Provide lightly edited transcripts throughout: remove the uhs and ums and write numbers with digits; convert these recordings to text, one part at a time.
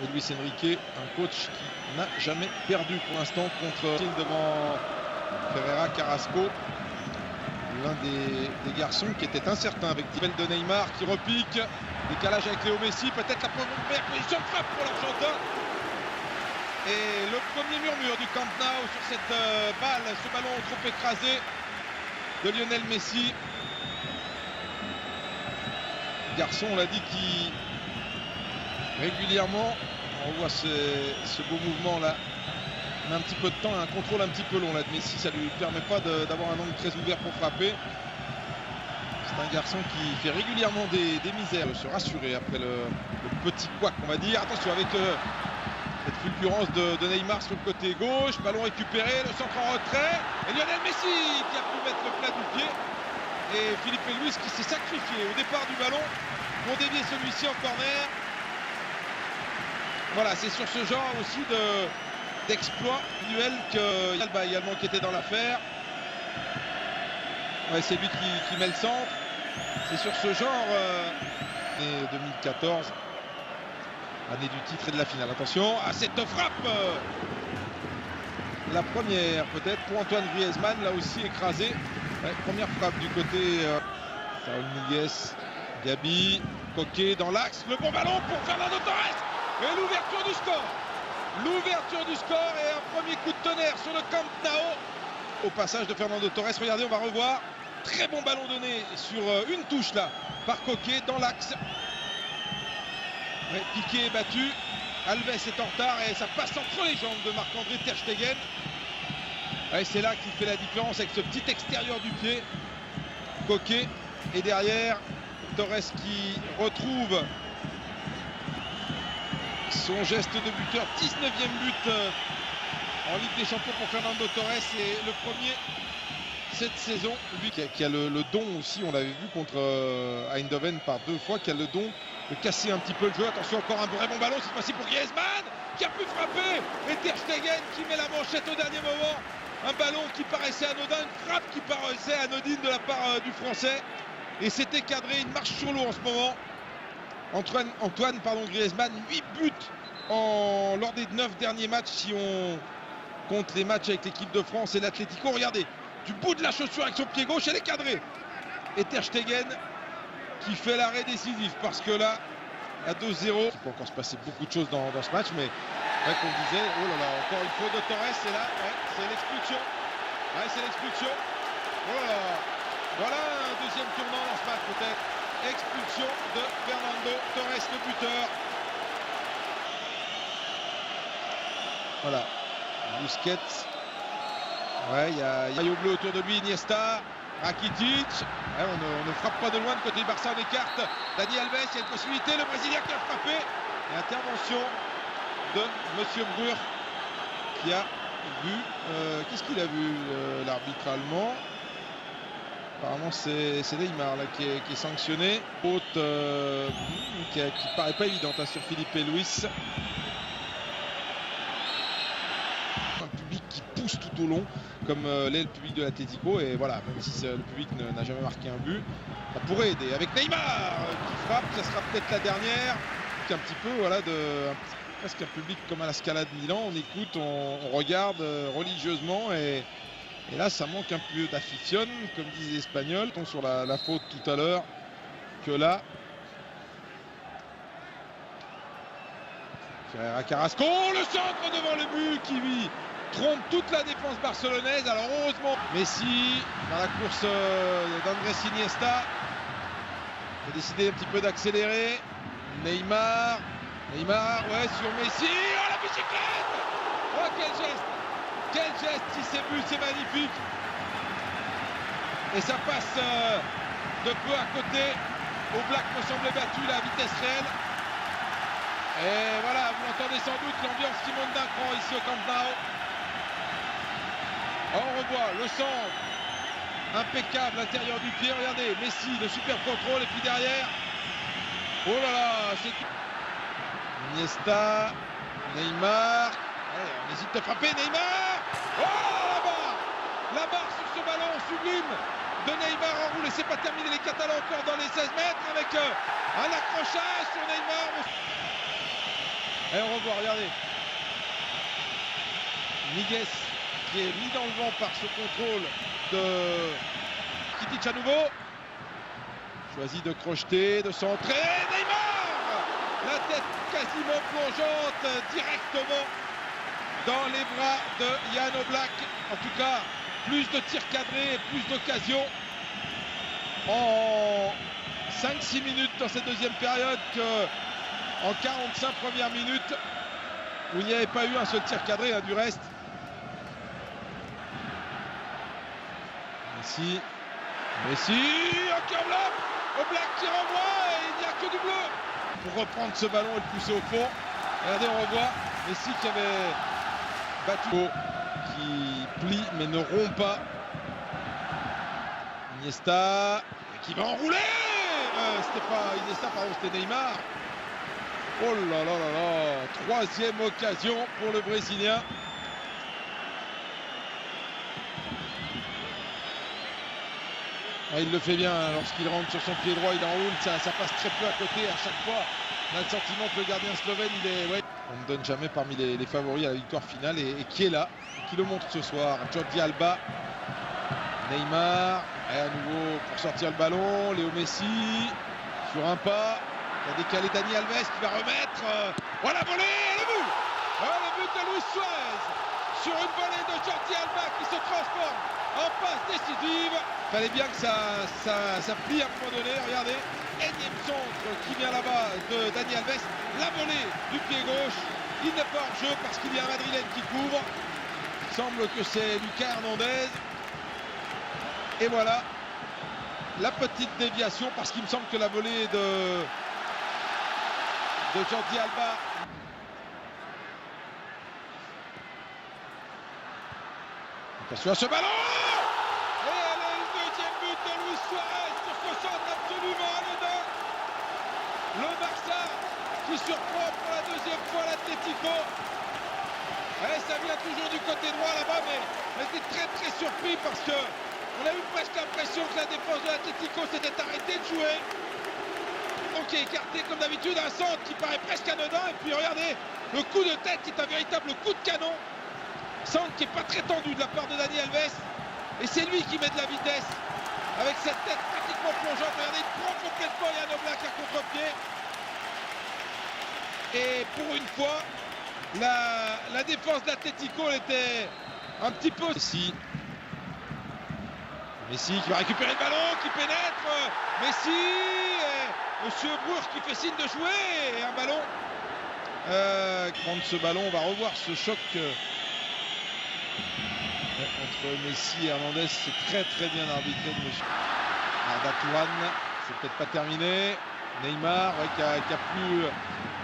Et Luis Enrique, un coach qui n'a jamais perdu pour l'instant contre devant Ferreira Carrasco. L'un des garçons qui était incertain avec Dibel de Neymar qui repique. Décalage avec Léo Messi, peut-être la première position de frappe pour l'Argentin. Et le premier murmure du Camp Nou sur cette balle, ce ballon trop écrasé de Lionel Messi. Garçon, on l'a dit, qui régulièrement, on voit ce beau mouvement là, mais un petit peu de temps, un contrôle un petit peu long là de Messi, ça lui permet pas d'avoir un angle très ouvert pour frapper. C'est un garçon qui fait régulièrement des misères, se rassurer après le petit couac, on va dire. Attention avec cette fulgurance de Neymar sur le côté gauche, ballon récupéré, le centre en retrait, et Lionel Messi qui a pu mettre le plat du pied, et Filipe Luis qui s'est sacrifié au départ du ballon pour dévier celui-ci en corner. Voilà, c'est sur ce genre aussi d'exploit individuel que Alba également qui était dans l'affaire. Ouais, c'est lui qui met le centre. C'est sur ce genre 2014, année du titre et de la finale. Attention à cette frappe, la première peut-être pour Antoine Griezmann, là aussi écrasé. Ouais, première frappe du côté Saúl Ñíguez, Gabi, Koké dans l'axe, le bon ballon pour Fernando Torres et l'ouverture du score. L'ouverture du score et un premier coup de tonnerre sur le Camp Nou. Au passage de Fernando Torres, regardez, on va revoir. Très bon ballon donné sur une touche là par Koké dans l'axe. Ouais, piqué et battu. Alves est en retard et ça passe entre les jambes de Marc-André Ter Stegen. Ouais, c'est là qu'il fait la différence avec ce petit extérieur du pied. Koké et derrière Torres qui retrouve son geste de buteur. 19e but en Ligue des Champions pour Fernando Torres et le premier cette saison. Lui qui a le don aussi, on l'avait vu contre Eindhoven par 2 fois, qui a le don de casser un petit peu le jeu. Attention, encore un vrai bon ballon, cette fois-ci pour Griezmann qui a pu frapper, et Ter Stegen qui met la manchette au dernier moment. Un ballon qui paraissait anodin, une frappe qui paraissait anodine de la part du Français, et c'était cadré. Une marche sur l'eau en ce moment. Antoine Griezmann, 8 buts lors des 9 derniers matchs si on compte les matchs avec l'équipe de France et l'Atlético. Regardez, du bout de la chaussure avec son pied gauche, elle est cadrée. Et Ter Stegen qui fait l'arrêt décisif, parce que là, à 2-0, il peut encore se passer beaucoup de choses dans ce match, mais ouais, qu'on disait, oh là là, encore une faute de Torres, c'est là, ouais, c'est l'expulsion. Ouais, c'est l'expulsion. Oh là là. Voilà un deuxième tournant dans ce match peut-être. Expulsion de Fernando Torres, le buteur. Voilà. Busquets. Ouais, il y a maillot bleu autour de lui, Iniesta, Rakitic. Ouais, on ne frappe pas de loin de côté du Barça, on écarte Dani Alves, il y a une possibilité, le Brésilien qui a frappé. Et intervention de Monsieur Brugge qui a vu, qu'est-ce qu'il a vu l'arbitre allemand? Apparemment c'est Neymar là, qui est sanctionné. Faute qui paraît pas évidente hein, sur Filipe Luis. Un public qui pousse tout au long, comme l'est le public de l'Atlético, et voilà, même si le public n'a jamais marqué un but, ça pourrait aider. Avec Neymar qui frappe, ça sera peut-être la dernière. Un petit peu, voilà, presque un public comme à la Scala de Milan, on écoute, on regarde religieusement, et là ça manque un peu d'afición, comme disent les Espagnols. Sur la faute tout à l'heure, que là, Ferreira Carrasco, le centre devant le but qui trompe toute la défense barcelonaise. Alors heureusement, Messi dans la course d'Andrés Iniesta a décidé un petit peu d'accélérer. Neymar, ouais, sur Messi, oh la bicyclette! Oh quel geste, si c'est but, c'est magnifique. Et ça passe de peu à côté. Oblak me semblait battu là, à vitesse réelle. Et voilà, vous entendez sans doute l'ambiance qui monte d'un cran ici au Camp Nou. On revoit le centre, impeccable, l'intérieur du pied, regardez, Messi, le super contrôle, et puis derrière, oh là là, c'est Iniesta, Neymar, allez, on hésite de frapper, Neymar, oh la barre sur ce ballon sublime de Neymar en roue, et c'est pas terminé, les Catalans encore dans les 16 mètres avec un accrochage sur Neymar. Et on revoit, regardez. Miguez qui est mis dans le vent par ce contrôle de Kitic à nouveau. Choisit de crocheter, de centrer. Neymar! La tête quasiment plongeante directement dans les bras de Jan Oblak. En tout cas, plus de tirs cadrés et plus d'occasions en 5-6 minutes dans cette deuxième période qu'en 45 premières minutes où il n'y avait pas eu un seul tir cadré, hein, du reste. Messi, encore là, Oblak qui renvoie et il n'y a que du bleu pour reprendre ce ballon et le pousser au fond. Regardez, on revoit Messi qui avait battu, qui plie mais ne rompt pas. Iniesta qui va enrouler. C'était pas Iniesta, pardon, c'était Neymar. Oh là là là là, troisième occasion pour le Brésilien. Ah, il le fait bien, hein, lorsqu'il rentre sur son pied droit, il enroule, ça passe très peu à côté à chaque fois. On a le sentiment que le gardien slovène, il est... Ouais. On ne donne jamais parmi les favoris à la victoire finale et qui est là, et qui le montre ce soir. Jordi Alba, Neymar, et à nouveau pour sortir le ballon, Léo Messi, sur un pas, il a décalé Dani Alves qui va remettre. Voilà, volée, le but. Le but de Luis Suarez sur une volée de Jordi Alba qui se transforme en passe décisive. Fallait bien que ça plie à un moment donné. Regardez, énième centre qui vient là-bas de Dani Alves. La volée du pied gauche. Il n'est pas hors jeu parce qu'il y a un Madrilène qui couvre. Il semble que c'est Lucas Hernandez. Et voilà la petite déviation parce qu'il me semble que la volée de Jordi Alba. Attention à ce ballon. Et le deuxième but de Luis Suarez sur ce centre absolument anodin. Le Barça qui surprend pour la deuxième fois l'Atlético. Et ça vient toujours du côté droit là-bas, mais on était très surpris parce que on a eu presque l'impression que la défense de l'Atlético s'était arrêtée de jouer. Donc qui est écarté comme d'habitude, un centre qui paraît presque anodin. Et puis regardez, le coup de tête qui est un véritable coup de canon. Centre qui n'est pas très tendu de la part de Dani Alves. Et c'est lui qui met de la vitesse avec cette tête pratiquement plongeante. Regardez, il prend complètement Jan Oblak à contre-pied. Et pour une fois, la défense d'Atlético était un petit peu... Messi qui va récupérer le ballon, qui pénètre. Messi, et Monsieur Brugge qui fait signe de jouer. Et un ballon. Prendre ce ballon, on va revoir ce choc entre Messi et Hernandez. C'est très bien arbitré de Monsieur Arda Turan. C'est peut-être pas terminé. Neymar, qui a plus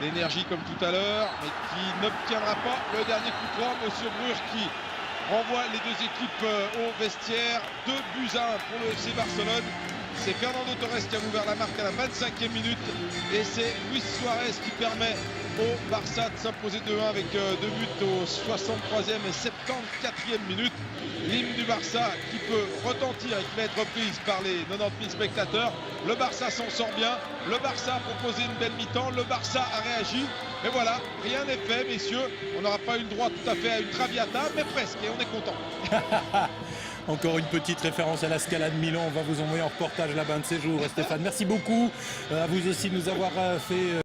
l'énergie comme tout à l'heure, mais qui n'obtiendra pas le dernier coup de poing. Monsieur Brugge qui renvoie les deux équipes au vestiaire. 2-1 pour le FC Barcelone. C'est Fernando Torres qui a ouvert la marque à la 25e minute. Et c'est Luis Suarez qui permet au Barça de s'imposer 2-1 avec 2 buts au 63e et 74e minute. L'hymne du Barça qui peut retentir et qui va être reprise par les 90 000 spectateurs. Le Barça s'en sort bien. Le Barça a proposé une belle mi-temps. Le Barça a réagi. Mais voilà, rien n'est fait, messieurs. On n'aura pas eu le droit tout à fait à une Traviata, mais presque. Et on est content. Encore une petite référence à la Scala de Milan. On va vous envoyer en reportage là-bas de séjour. Stéphane, merci beaucoup à vous aussi de nous avoir fait...